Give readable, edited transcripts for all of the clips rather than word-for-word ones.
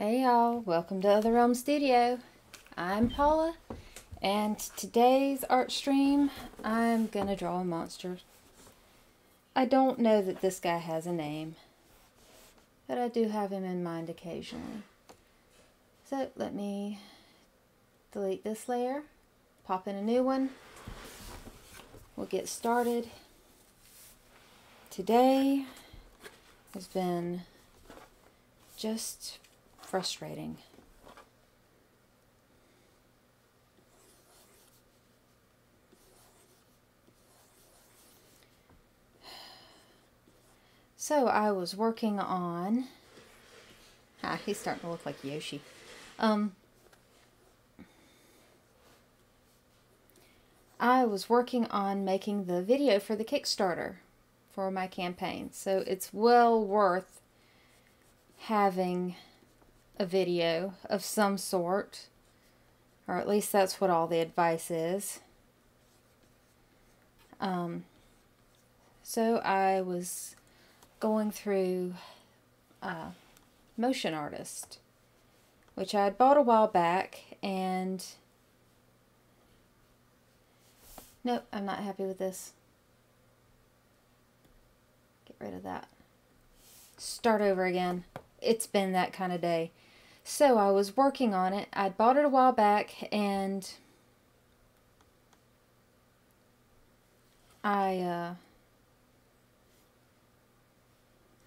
Hey y'all, welcome to Other Realm Studio. I'm Paula, and today's art stream, I'm gonna draw a monster. I don't know that this guy has a name, but I do have him in mind occasionally. So let me delete this layer, pop in a new one. We'll get started. Today has been just frustrating. So I was working on, he's starting to look like Yoshi. I was working on making the video for the Kickstarter for my campaign. So it's well worth having a video of some sort, or at least that's what all the advice is. So I was going through Motion Artist, which I had bought a while back, and nope, I'm not happy with this. Get rid of that. Start over again. It's been that kind of day. So I was working on it. I'd bought it a while back, and I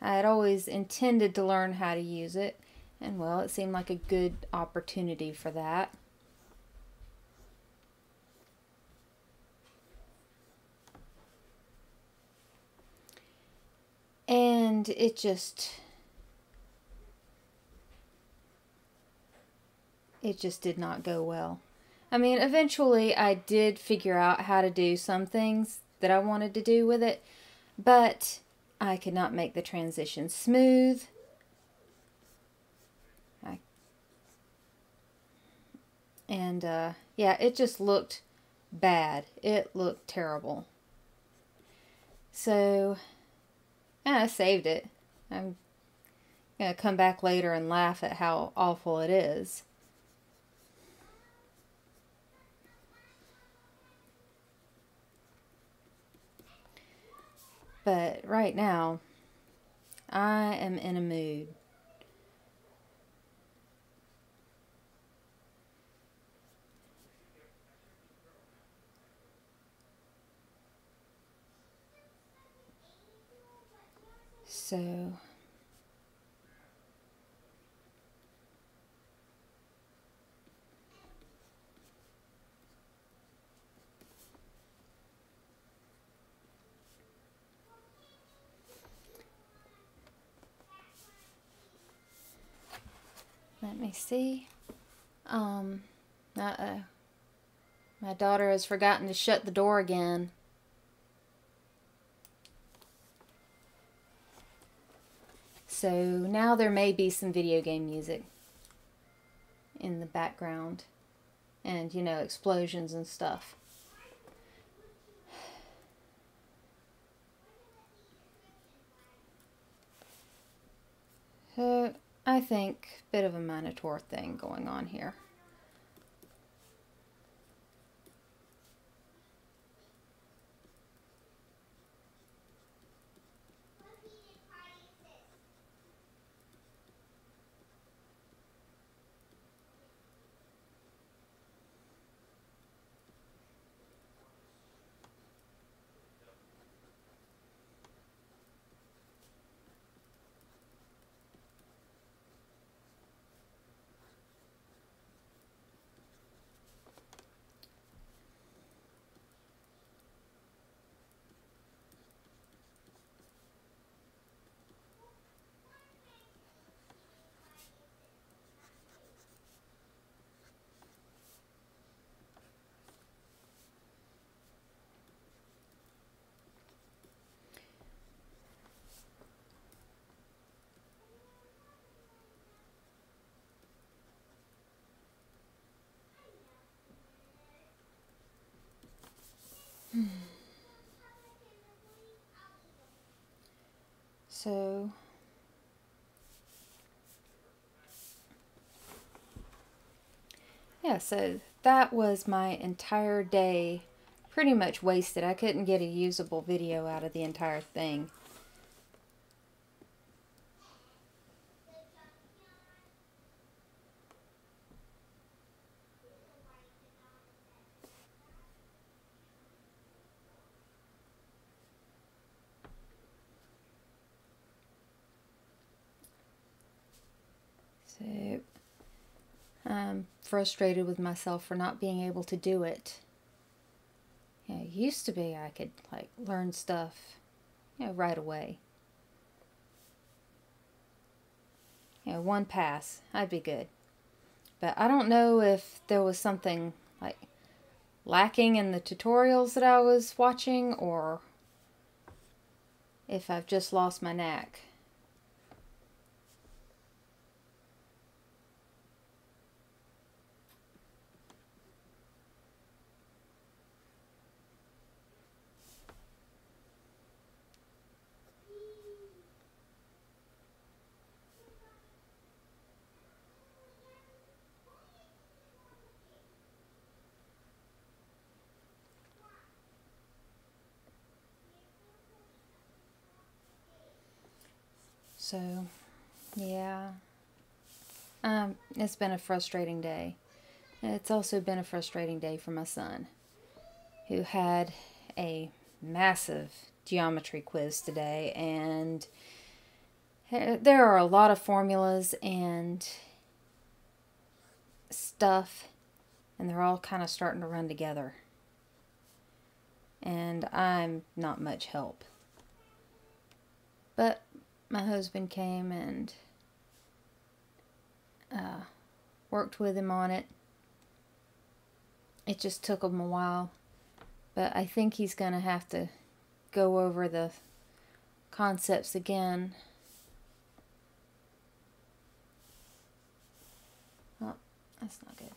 had always intended to learn how to use it, and well, it seemed like a good opportunity for that. And it just did not go well. I mean, eventually I did figure out how to do some things that I wanted to do with it, but I could not make the transition smooth. Yeah, it just looked bad. It looked terrible. So, yeah, I saved it. I'm going to come back later and laugh at how awful it is. But right now, I am in a mood. So let me see. Uh-oh. My daughter has forgotten to shut the door again. So now there may be some video game music in the background. And, you know, explosions and stuff. So, I think a bit of a Minotaur thing going on here. So yeah, so that was my entire day pretty much wasted. I couldn't get a usable video out of the entire thing. So I'm frustrated with myself for not being able to do it. You know, it used to be I could like learn stuff, you know, right away. You know, one pass, I'd be good. But I don't know if there was something like lacking in the tutorials that I was watching, or if I've just lost my knack. So, yeah, it's been a frustrating day. It's also been a frustrating day for my son, who had a massive geometry quiz today, and there are a lot of formulas and stuff, and they're all kind of starting to run together. And I'm not much help. But my husband came and worked with him on it. It just took him a while, but I think he's going to have to go over the concepts again. Oh, that's not good.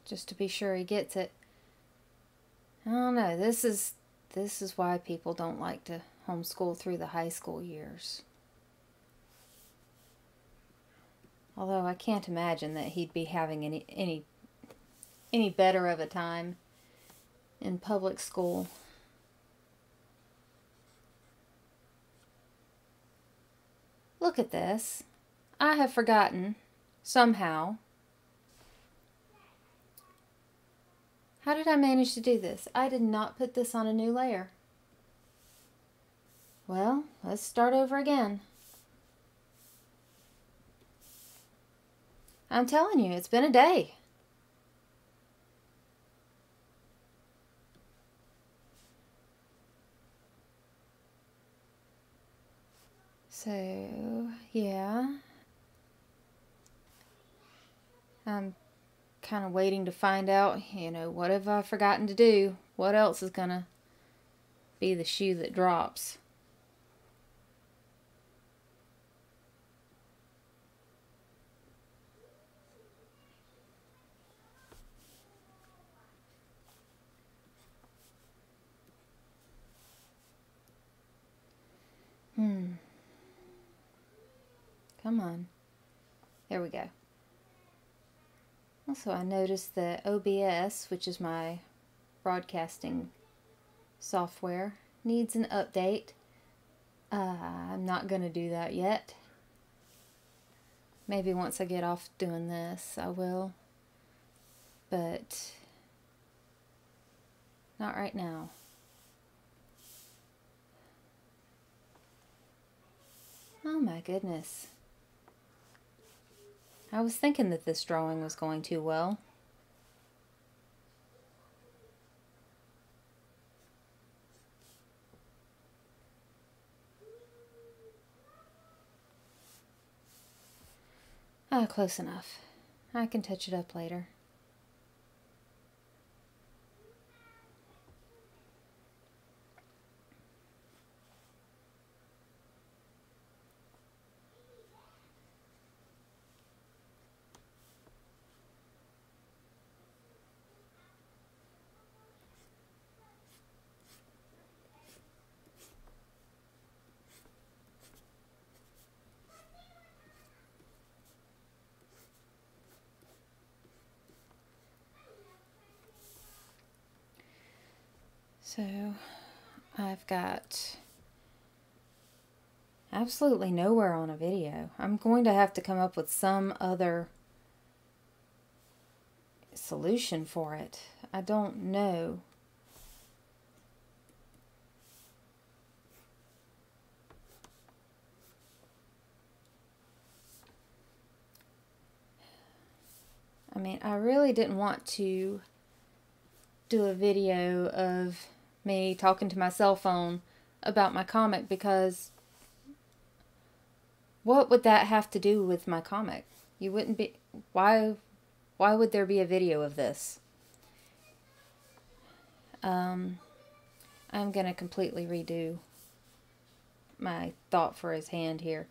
Just to be sure he gets it. I don't know. This is why people don't like to homeschool through the high school years. Although I can't imagine that he'd be having any better of a time in public school. Look at this. I have forgotten, somehow. How did I manage to do this? I did not put this on a new layer. Well, let's start over again. I'm telling you, it's been a day. So, yeah. I'm kind of waiting to find out, you know, what have I forgotten to do? What else is gonna be the shoe that drops? Come on. There we go. Also, I noticed that OBS, which is my broadcasting software, needs an update. I'm not going to do that yet. Maybe once I get off doing this, I will. But not right now. Oh my goodness. I was thinking that this drawing was going too well. Ah, close enough. I can touch it up later. So I've got absolutely nowhere on a video. I'm going to have to come up with some other solution for it. I don't know. I mean, I really didn't want to do a video of me talking to my cell phone about my comic, because what would that have to do with my comic? You wouldn't be... Why would there be a video of this? I'm going to completely redo my thought for his hand here.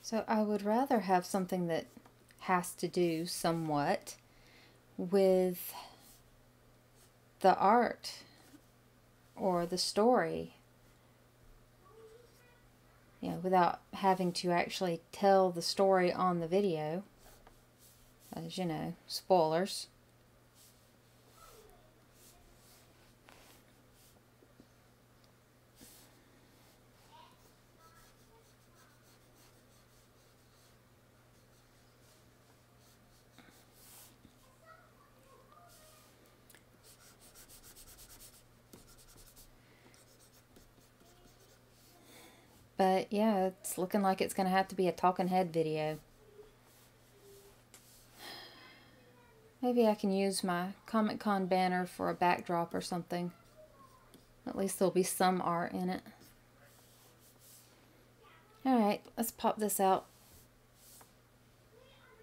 So I would rather have something that has to do somewhat with the art or the story, you know, without having to actually tell the story on the video, as you know, spoilers. But yeah, it's looking like it's going to have to be a talking head video. Maybe I can use my Comic Con banner for a backdrop or something. At least there'll be some art in it. Alright, let's pop this out.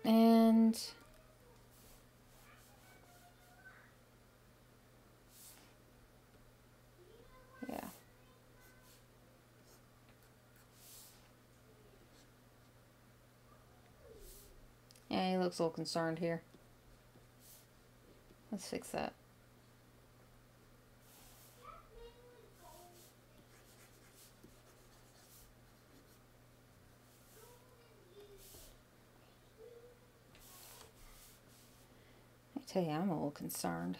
And... yeah. Yeah, he looks a little concerned here. Let's fix that. I tell you, I'm a little concerned.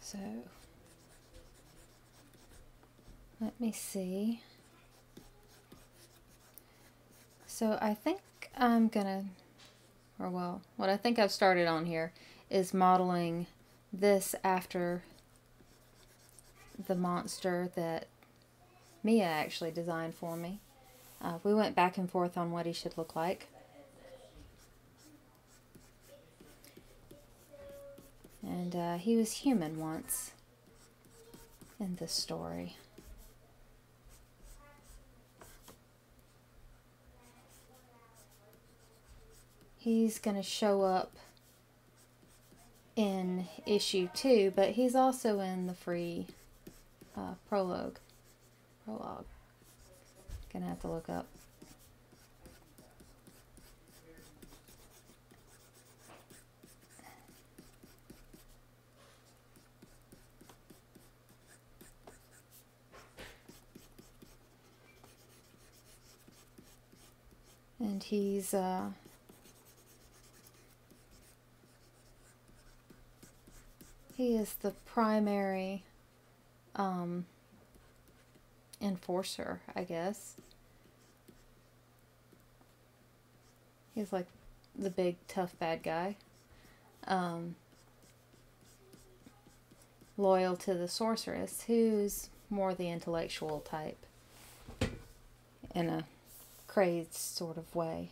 So, let me see. So I think I'm gonna, or well, what I think I've started on here is modeling this after the monster that Mia actually designed for me. We went back and forth on what he should look like. And he was human once in this story. He's going to show up in issue 2, but he's also in the free prologue. Gonna have to look up. And he is the primary enforcer, I guess. He's like the big tough bad guy. Loyal to the sorceress, who's more the intellectual type in a crazed sort of way.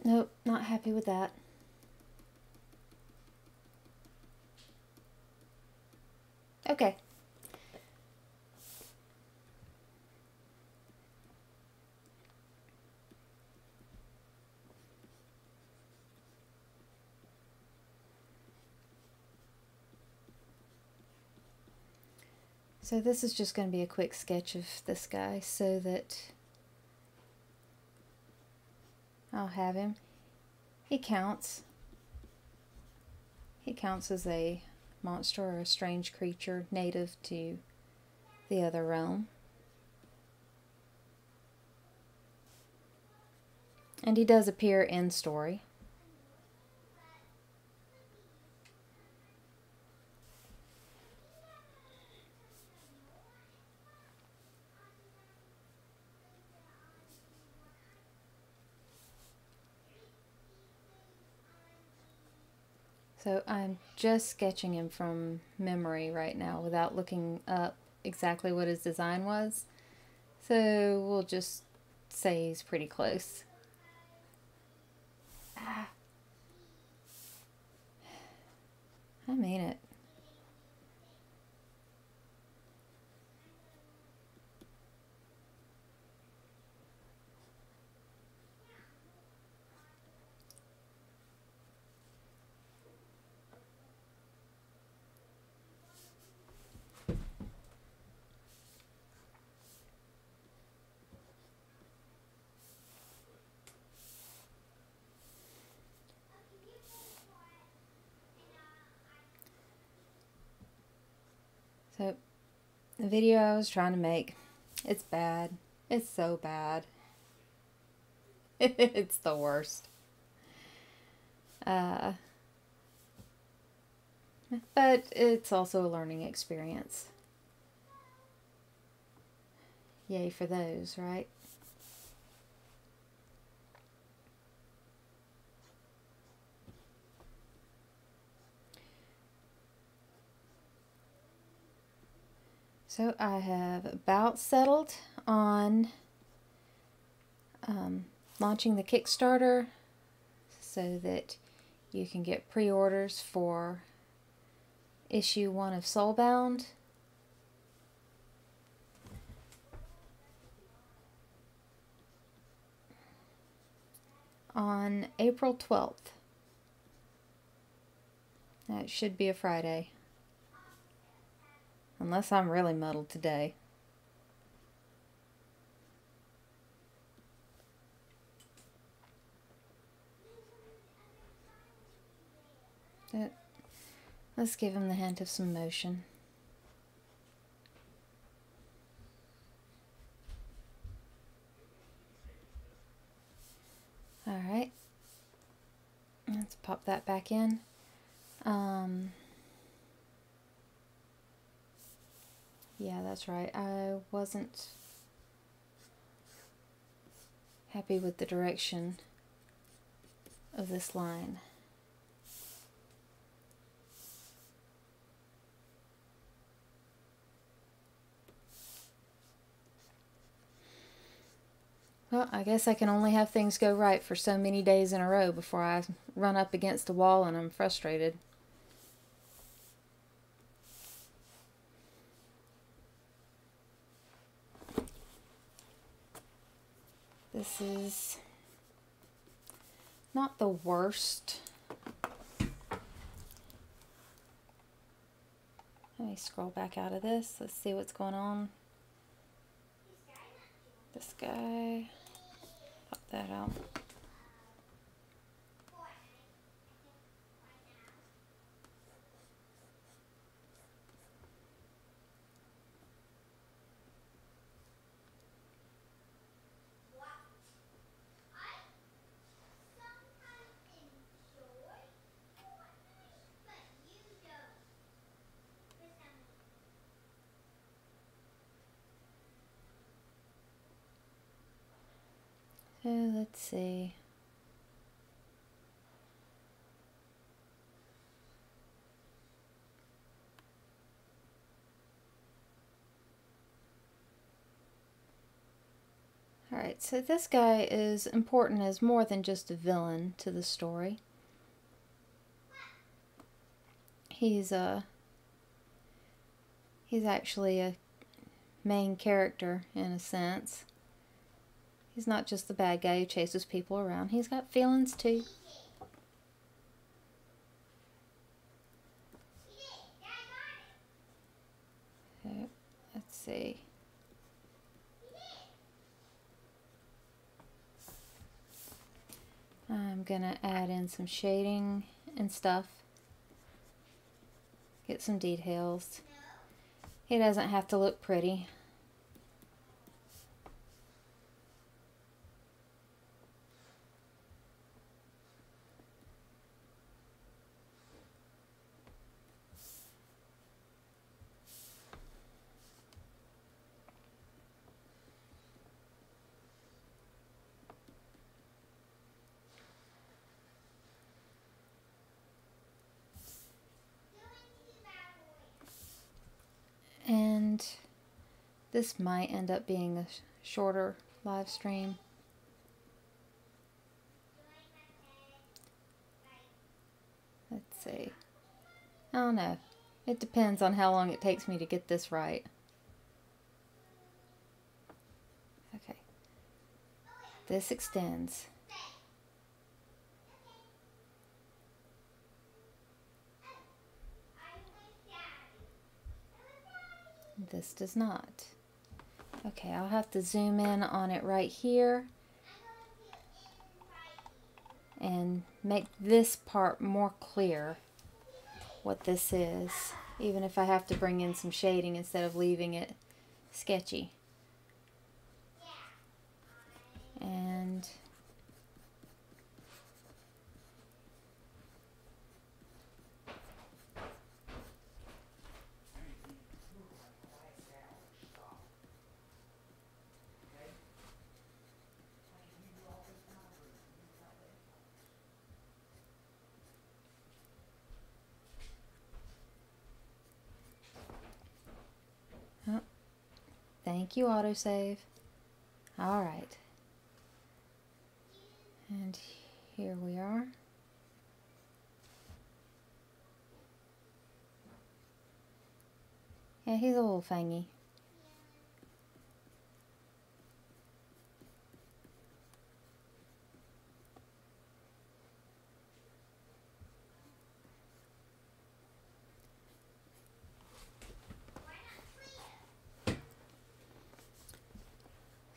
Nope, not happy with that. Okay. So this is just going to be a quick sketch of this guy so that I'll have him. He counts. He counts as a monster or a strange creature native to the other realm. And he does appear in story. So I'm just sketching him from memory right now without looking up exactly what his design was. So we'll just say he's pretty close. I mean it. So the video I was trying to make, it's bad. It's so bad. It's the worst. But it's also a learning experience. Yay for those, right? So I have about settled on launching the Kickstarter so that you can get pre-orders for issue 1 of Soulbound. On April 12th. That should be a Friday. Unless I'm really muddled today. Let's give him the hint of some motion. Alright. Let's pop that back in. Yeah, that's right. I wasn't happy with the direction of this line. Well, I guess I can only have things go right for so many days in a row before I run up against a wall and I'm frustrated. This is not the worst. Let me scroll back out of this. Let's see what's going on. This guy. Pop that out. So let's see. Alright, so this guy is important as more than just a villain to the story. He's actually a main character in a sense. He's not just the bad guy who chases people around. He's got feelings too. So, let's see. I'm gonna add in some shading and stuff. Get some details. He doesn't have to look pretty. And this might end up being a shorter live stream. Let's see. I don't know. It depends on how long it takes me to get this right. Okay. This extends. This does not. Okay, I'll have to zoom in on it right here and make this part more clear what this is, even if I have to bring in some shading instead of leaving it sketchy. And thank you, autosave. Alright. And here we are. Yeah, he's a little fangy.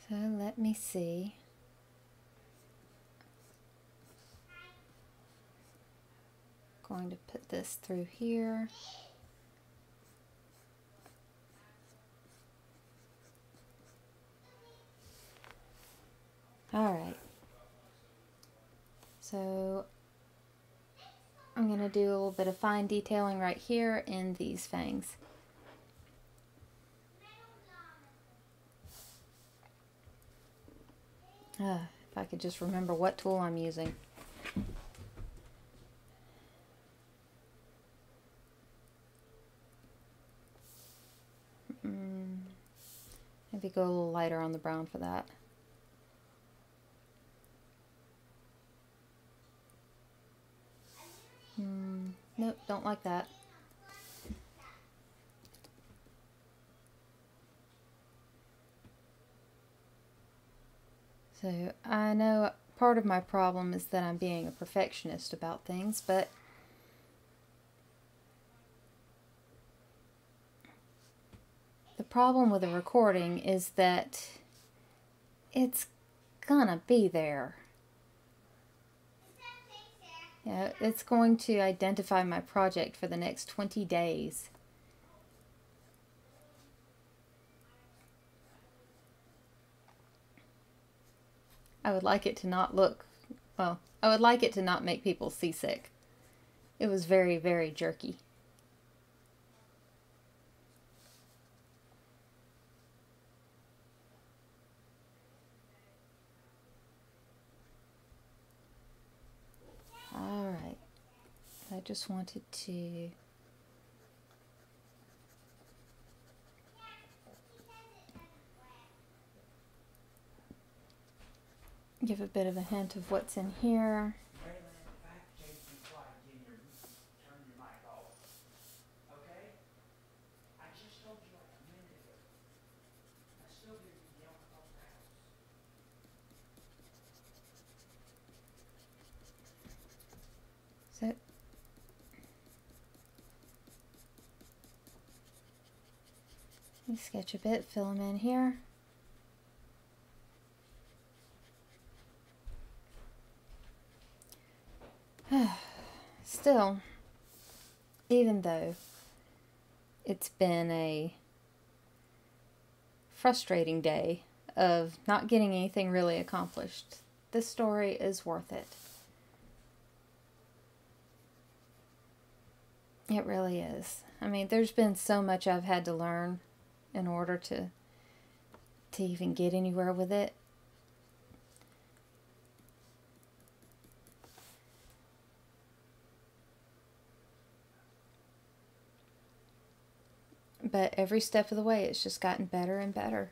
So let me see. Going to put this through here. Alright. So I'm going to do a little bit of fine detailing right here in these fangs. If I could just remember what tool I'm using. Maybe go a little lighter on the brown for that. Nope, don't like that. So I know part of my problem is that I'm being a perfectionist about things, but the problem with a recording is that it's gonna be there. Yeah, it's going to identify my project for the next 20 days. I would like it to not look, well, I would like it to not make people seasick. It was very, very jerky. Alright, I just wanted to give a bit of a hint of what's in here. So, let me sketch a bit, fill them in here. Still, even though it's been a frustrating day of not getting anything really accomplished, this story is worth it. It really is. I mean, there's been so much I've had to learn in order to even get anywhere with it. But every step of the way, it's just gotten better and better.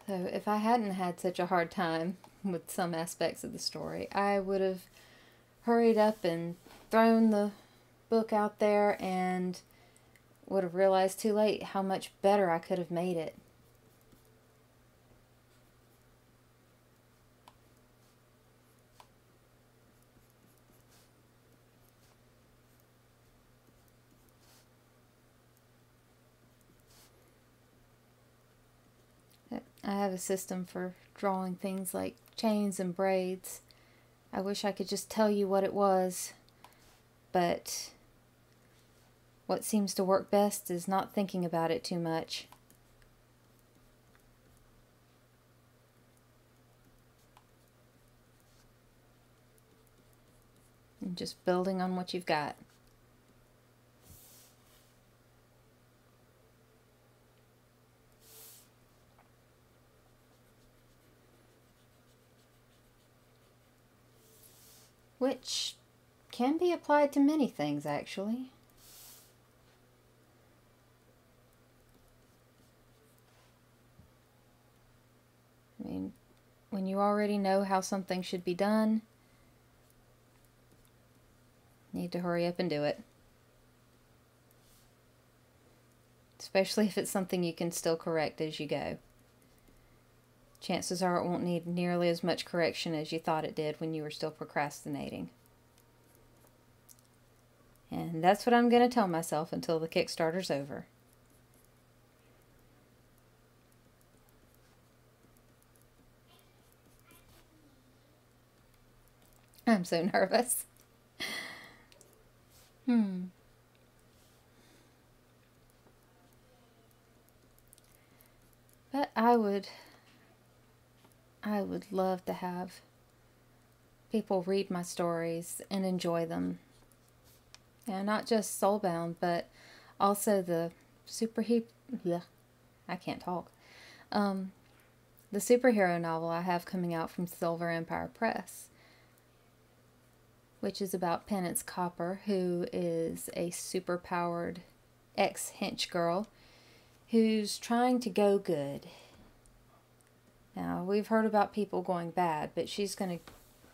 So if I hadn't had such a hard time with some aspects of the story, I would have hurried up and thrown the book out there and would have realized too late how much better I could have made it. I have a system for drawing things like chains and braids. I wish I could just tell you what it was, but what seems to work best is not thinking about it too much. And just building on what you've got. Which can be applied to many things, actually. I mean, when you already know how something should be done, you need to hurry up and do it. Especially if it's something you can still correct as you go. Chances are it won't need nearly as much correction as you thought it did when you were still procrastinating. And that's what I'm going to tell myself until the Kickstarter's over. I'm so nervous. But I would love to have people read my stories and enjoy them. And not just Soulbound, but also the I can't talk. The superhero novel I have coming out from Silver Empire Press, which is about Penance Copper, who is a super-powered ex-hench girl who's trying to go good. Now, we've heard about people going bad, but she's going to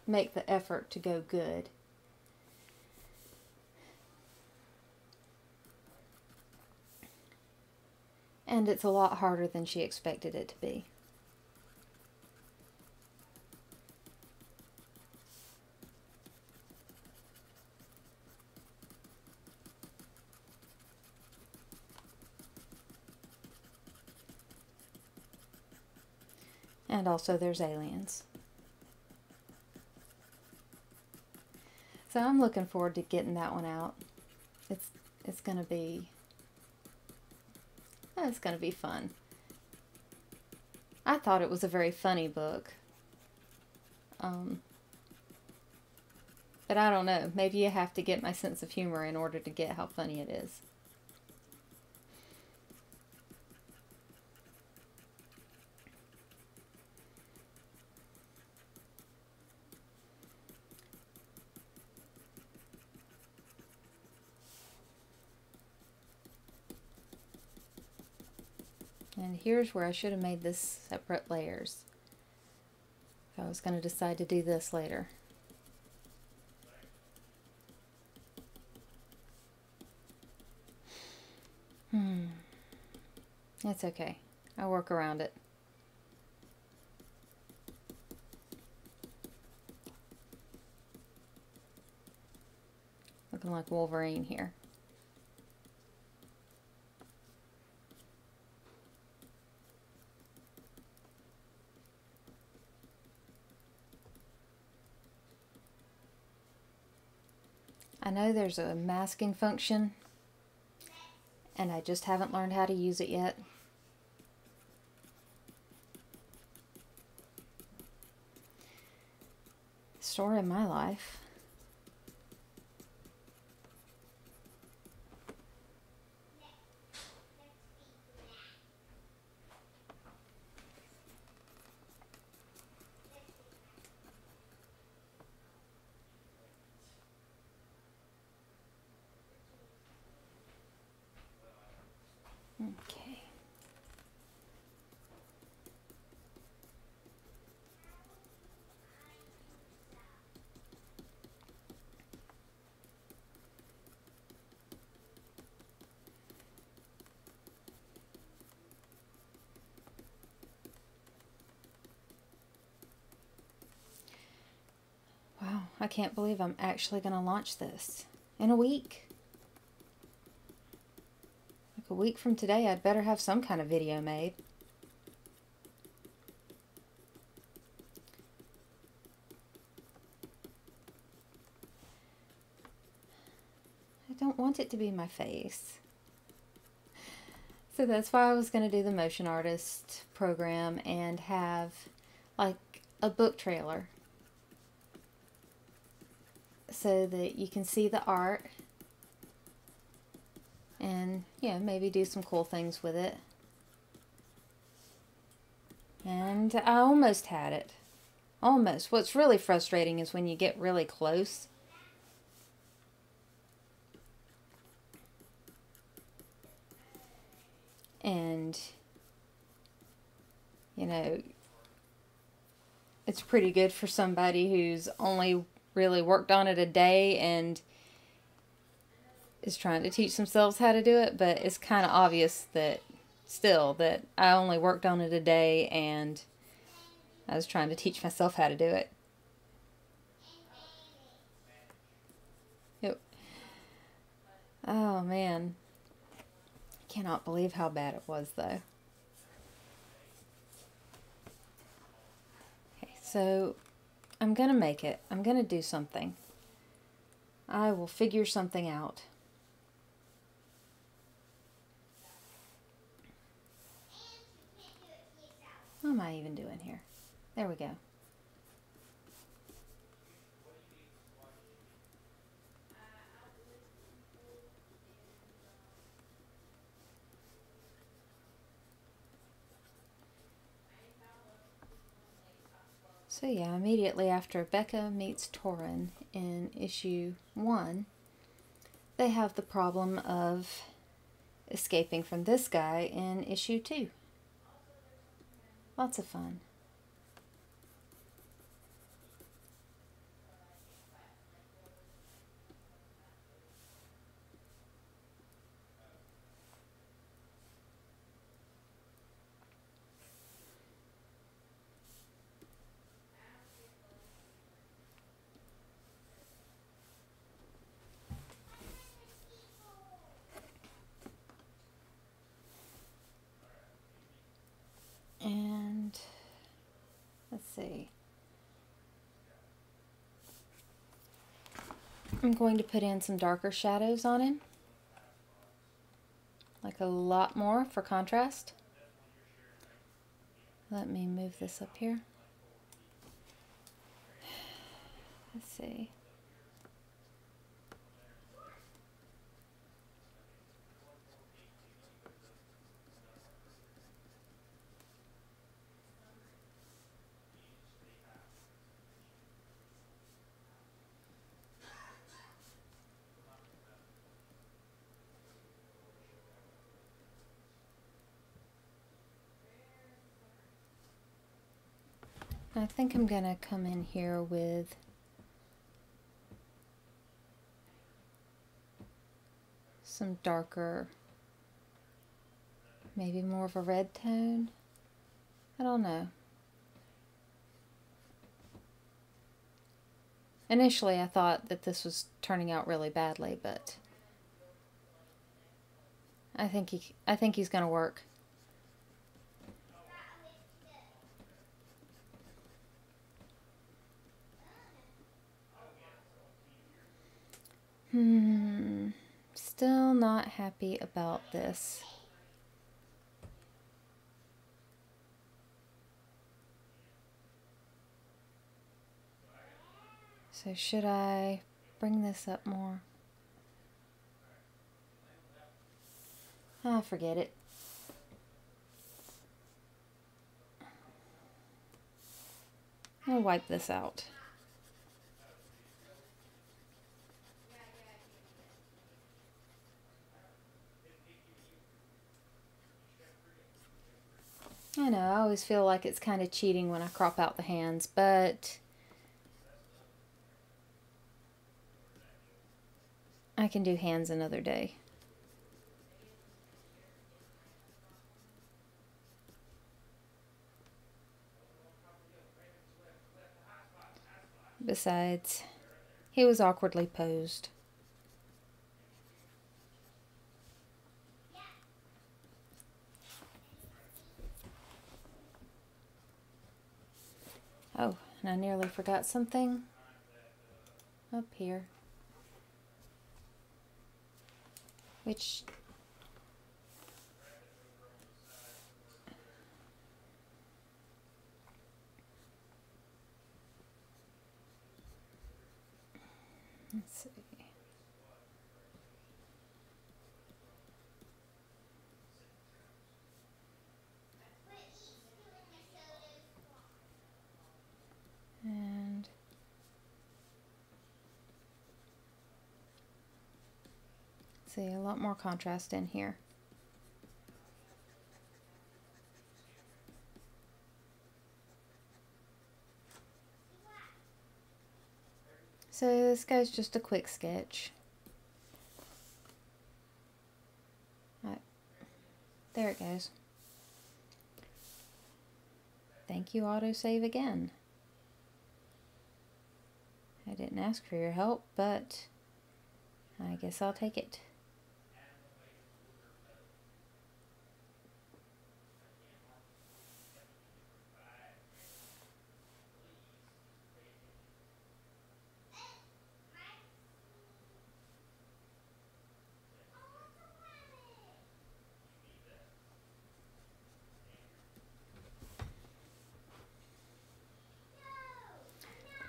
make the effort to go good. and it's a lot harder than she expected it to be. And also there's aliens. So I'm looking forward to getting that one out. It's gonna be fun. I thought it was a very funny book. But I don't know. Maybe you have to get my sense of humor in order to get how funny it is. And here's where I should have made this separate layers. If I was going to decide to do this later. That's okay. I'll work around it. Looking like Wolverine here. I know there's a masking function, and I just haven't learned how to use it yet. Story of my life. Okay. Wow, I can't believe I'm actually going to launch this in a week. Like a week from today, I'd better have some kind of video made. I don't want it to be my face. So that's why I was going to do the motion artist program and have like a book trailer so that you can see the art and maybe do some cool things with it. And I almost had it. Almost. What's really frustrating is when you get really close and it's pretty good for somebody who's only really worked on it a day and is trying to teach themselves how to do it, but it's kind of obvious that I only worked on it a day and I was trying to teach myself how to do it. Yep. Oh man. I cannot believe how bad it was though. Okay, so I'm gonna make it. I'm gonna do something. I will figure something out. What am I even doing here? There we go. So yeah, immediately after Becca meets Torin in issue 1, they have the problem of escaping from this guy in issue 2. Lots of fun. see. I'm going to put in some darker shadows on him. Like a lot more for contrast. Let me move this up here. Let's see. I think I'm gonna come in here with some darker, maybe more of a red tone. I don't know. Initially I thought that this was turning out really badly, but I think he's gonna work. Still not happy about this. So should I bring this up more? Ah, forget it. I'll wipe this out. I know, I always feel like it's kind of cheating when I crop out the hands, but I can do hands another day. Besides, he was awkwardly posed. Oh, and I nearly forgot something up here. Which... let's see. And see, a lot more contrast in here. So this guy's just a quick sketch. Right. There it goes. Thank you, autosave again. I didn't ask for your help, but I guess I'll take it.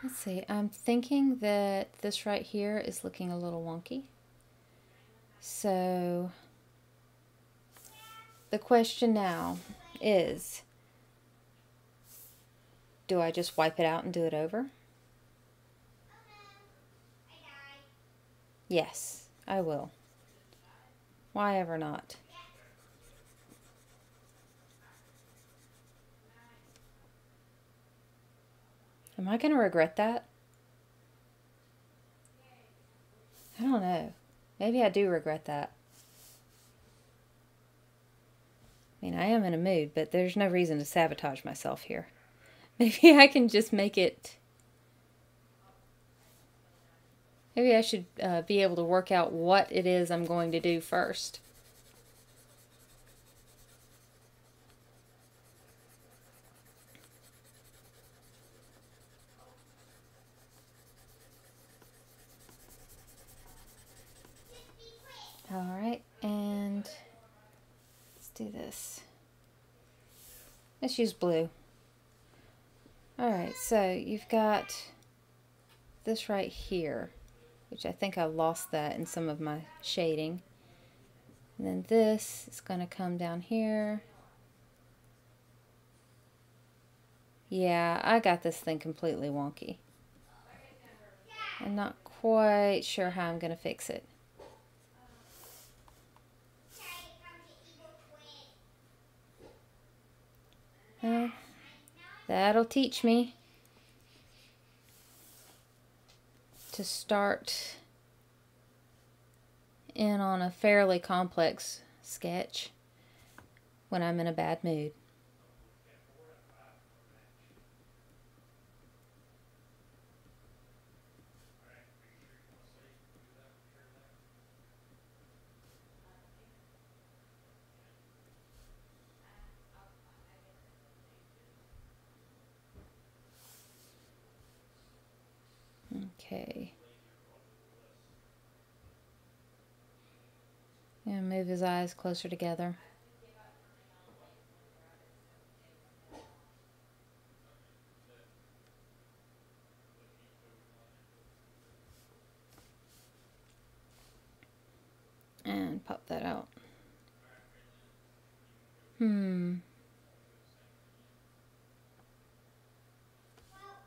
Let's see, I'm thinking that this right here is looking a little wonky. So the question now is, do I just wipe it out and do it over? Yes, I will. Why ever not? Am I going to regret that? I don't know. Maybe I do regret that. I mean, I am in a mood, but there's no reason to sabotage myself here. Maybe I can just make it... Maybe I should be able to work out what it is I'm going to do first. this. Let's use blue. Alright, so you've got this right here, which I think I lost that in some of my shading. And then this is going to come down here. Yeah, I got this thing completely wonky. I'm not quite sure how I'm going to fix it. That'll teach me to start in on a fairly complex sketch when I'm in a bad mood. Okay. And move his eyes closer together. And pop that out.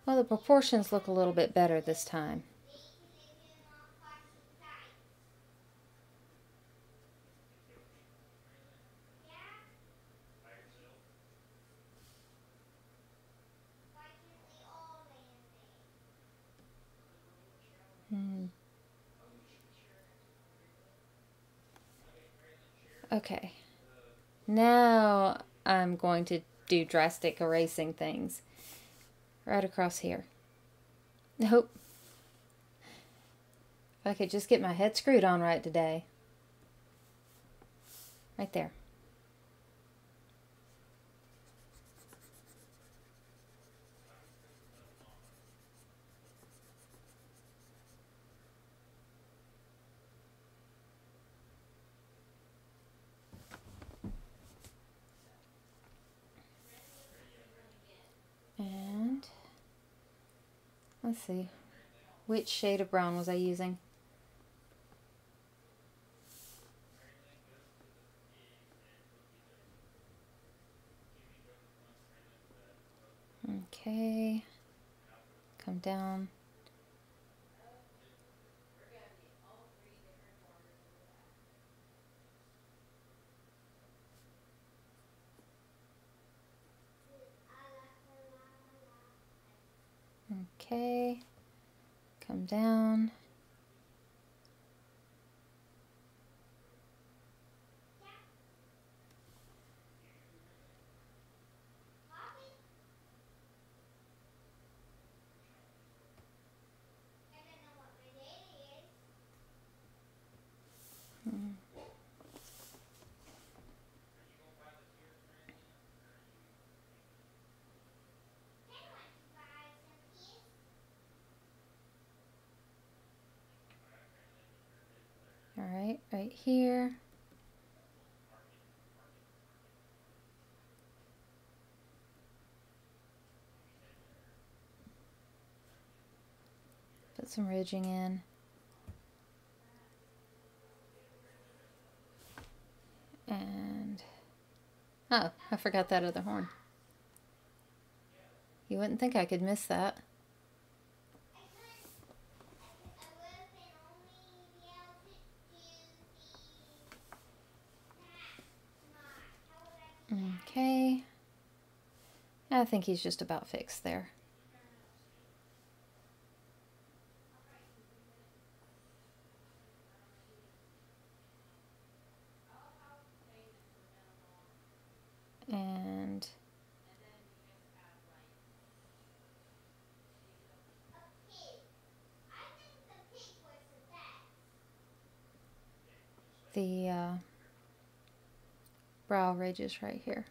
Well, the proportions look a little bit better this time. Okay. Now I'm going to do drastic erasing things. Right across here. Nope. If I could just get my head screwed on right today. Right there. And let's see. Which shade of brown was I using? Okay. Come down. Okay. Come down. Alright, right here. Put some ridging in. And, oh, I forgot that other horn. You wouldn't think I could miss that. Okay. I think he's just about fixed there. And the brow ridges right here.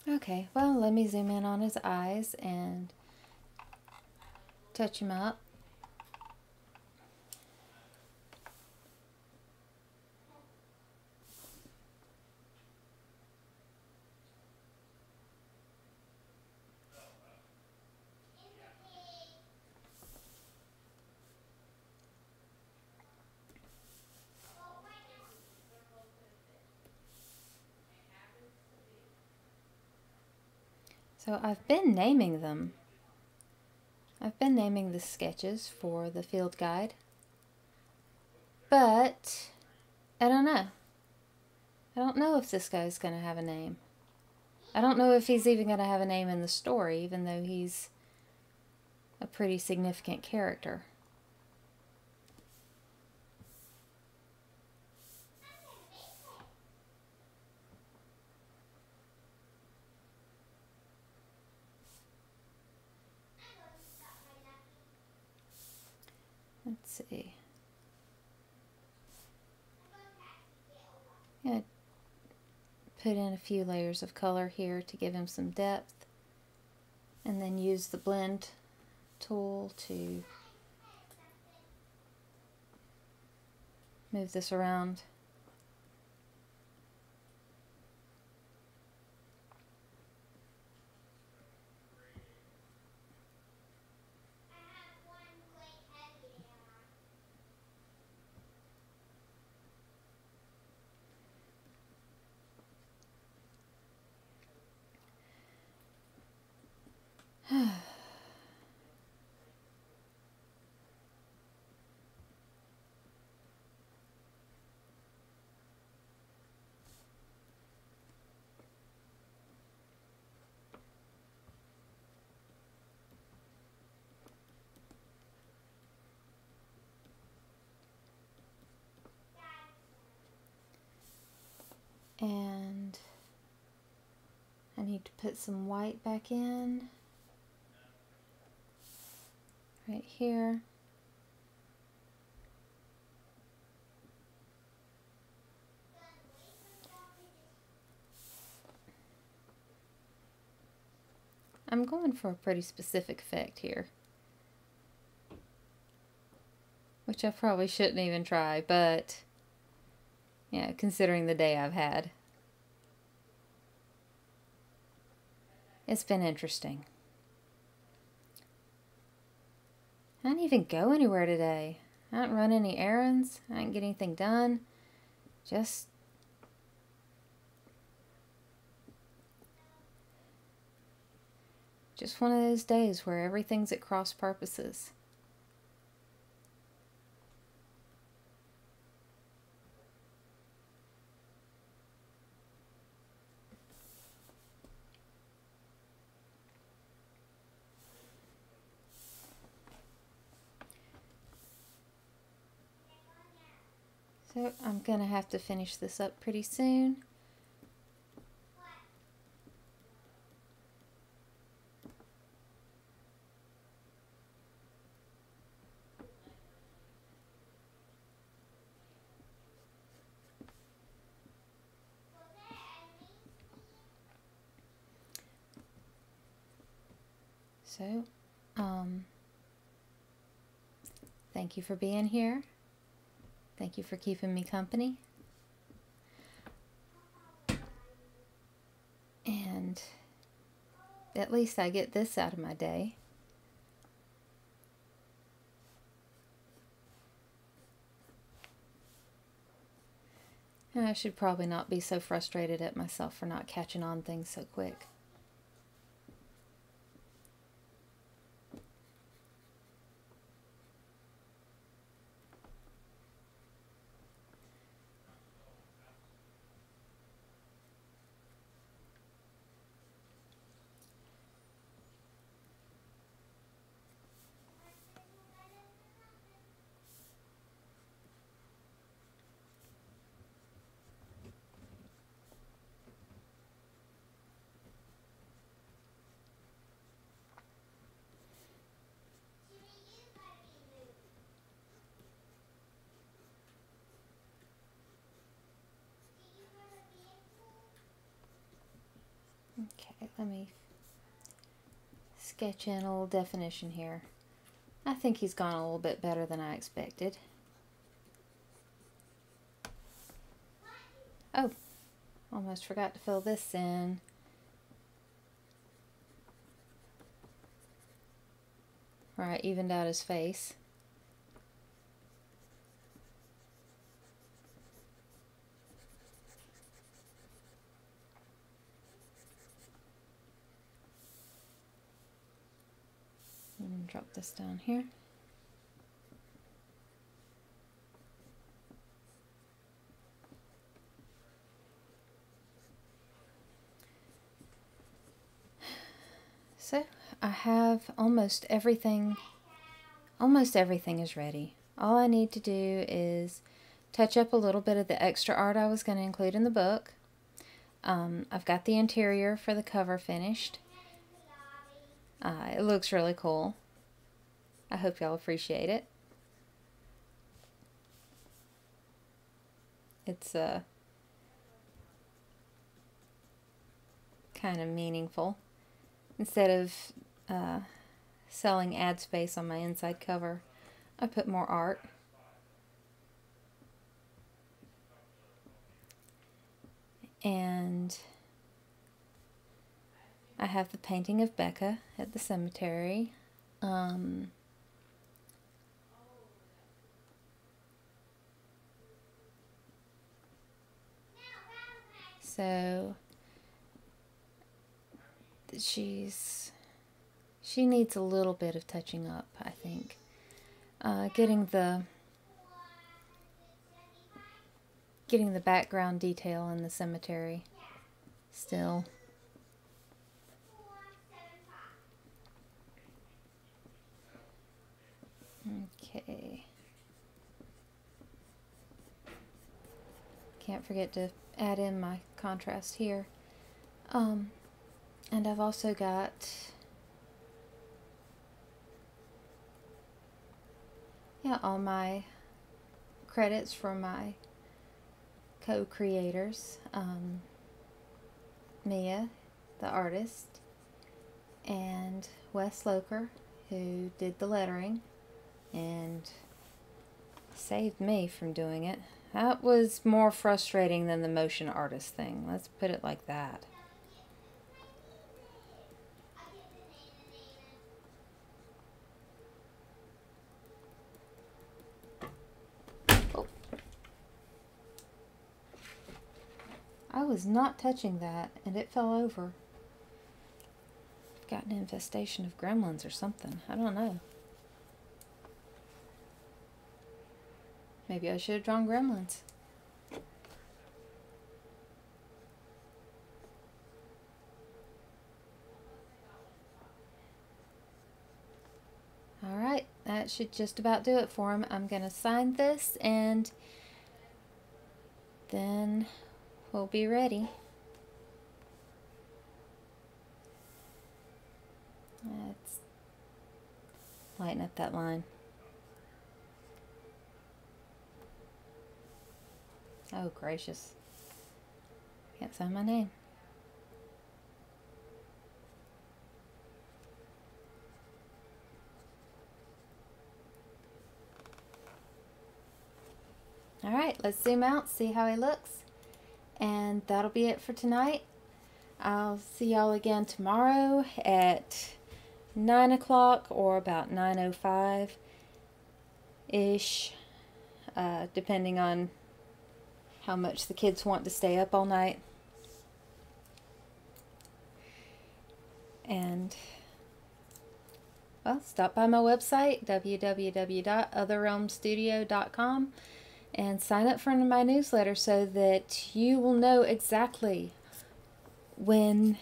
Okay, well, let me zoom in on his eyes, and touch him up. So I've been naming them. I've been naming the sketches for the field guide, but I don't know. I don't know if this guy's going to have a name. I don't know if he's even going to have a name in the story, even though he's a pretty significant character. Let's see. Yeah, put in a few layers of color here to give him some depth, and then use the blend tool to move this around. And I need to put some white back in right here. I'm going for a pretty specific effect here, which I probably shouldn't even try, but yeah, considering the day I've had, it's been interesting. I didn't even go anywhere today. I didn't run any errands. I didn't get anything done. Just one of those days where everything's at cross purposes. So I'm gonna have to finish this up pretty soon. So, thank you for being here. Thank you for keeping me company. And at least I get this out of my day. And I should probably not be so frustrated at myself for not catching on things so quick. Okay, let me sketch in a little definition here. I think he's gone a little bit better than I expected. Oh, almost forgot to fill this in. Where I evened out his face. And drop this down here. So I have almost everything is ready. All I need to do is touch up a little bit of the extra art I was going to include in the book. I've got the interior for the cover finished. It looks really cool. I hope y'all appreciate it. It's kind of meaningful. Instead of selling ad space on my inside cover, I put more art. And I have the painting of Becca at the cemetery. So she needs a little bit of touching up, I think. Getting the background detail in the cemetery still. Okay. Can't forget to add in my contrast here. And I've also got all my credits for my co-creators. Mia, the artist, and Wes Loker, who did the lettering and saved me from doing it. That was more frustrating than the motion artist thing. Let's put it like that. Oh. I was not touching that, and it fell over. I've got an infestation of gremlins or something. I don't know. Maybe I should have drawn gremlins. Alright, that should just about do it for him. I'm going to sign this and then we'll be ready. Let's lighten up that line. Oh, gracious. Can't sign my name. Alright, let's zoom out, see how he looks. And that'll be it for tonight. I'll see y'all again tomorrow at 9 o'clock or about 9:05-ish, depending on how much the kids want to stay up all night. And, well, stop by my website, www.otherrealmstudio.com, and sign up for my newsletter so that you will know exactly when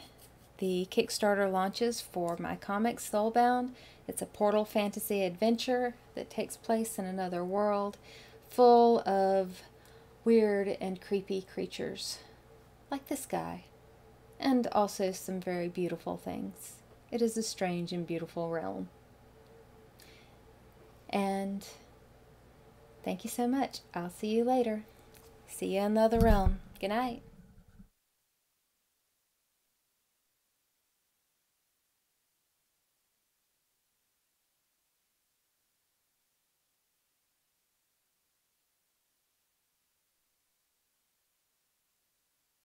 the Kickstarter launches for my comic Soulbound. It's a portal fantasy adventure that takes place in another world full of weird and creepy creatures like this guy, and also some very beautiful things. It is a strange and beautiful realm. And thank you so much. I'll see you later. See you in the other realm. Good night.